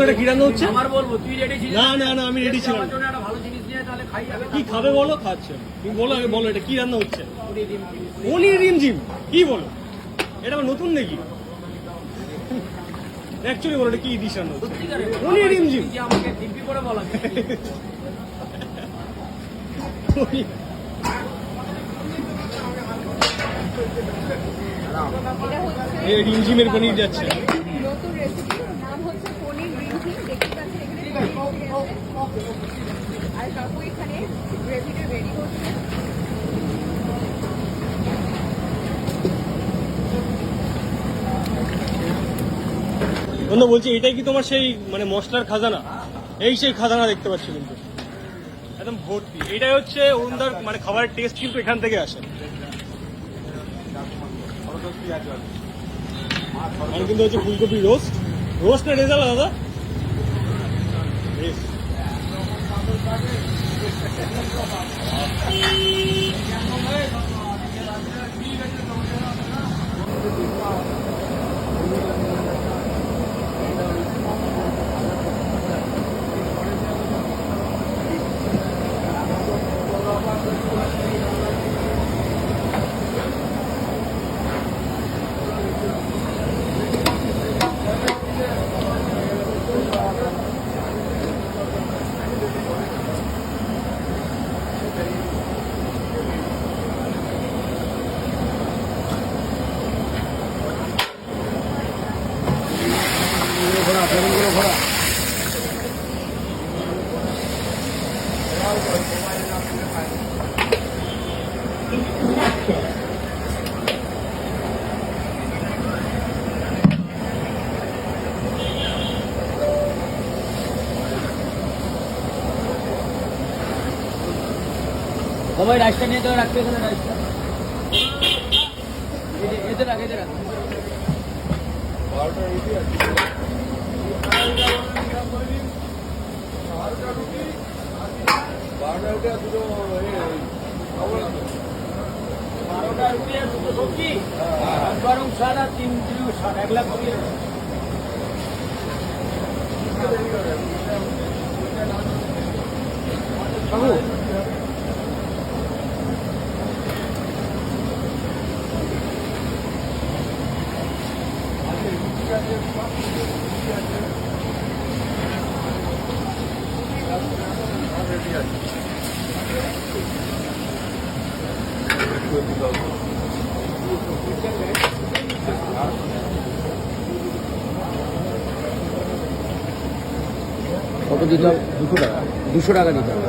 এটা কি রান্না হচ্ছে? আমার বলবো তুই রেডি ছিস? না না না, আমি রেডি ছিলাম। আমার জন্য একটা ভালো জিনিস নিয়ে তাহলে খাই। কি খাবে বলো? খাচ্ছে। তুমি বলো, আগে বলো এটা কি রান্না হচ্ছে? পনির ডিম। পনির রিমঝিম? কি বলো? এটা আবার নতুন নাকি? অ্যাকচুয়ালি বলো এটা কি ডিশ রান্না হচ্ছে? সত্যিকারে পনির রিমঝিম? তুই যে আমাকে দিব্যি করে বলা। এই রিমঝিমের পনির যাচ্ছে। নতুন রেসিপি, নাম হচ্ছে পনির রিমঝিম। দেখতে পাচ্ছেন এখানে পনির আছে। আর কাকু এখানে গ্রেভিটা রেডি করছে। বন্ধু বলছি, এটাই কি তোমার সেই মানে মশলার খাজানা? এই সেই খাজানা দেখতে পাচ্ছ কিন্তু একদম ভর্তি। এটাই হচ্ছে অরুণদার মানে খাবারের টেস্ট কিন্তু এখান থেকে আসে। আর কিন্তু হচ্ছে ফুলকপি রোস্ট। রোস্ট না রেজাল্ট দাদা? সবাই রাইসটা নিয়ে তো রাখতে এখানে রাইসটা। এতে রাখ, এতে রাখ। বারোটা রুটি আর দুটো সবজি, গরম স্বাদ আর 3 কিলো স্বাদ, 1 লাখ রুপি। কত দিতে হবে? 200 টাকা। 200 টাকা দিতে হবে।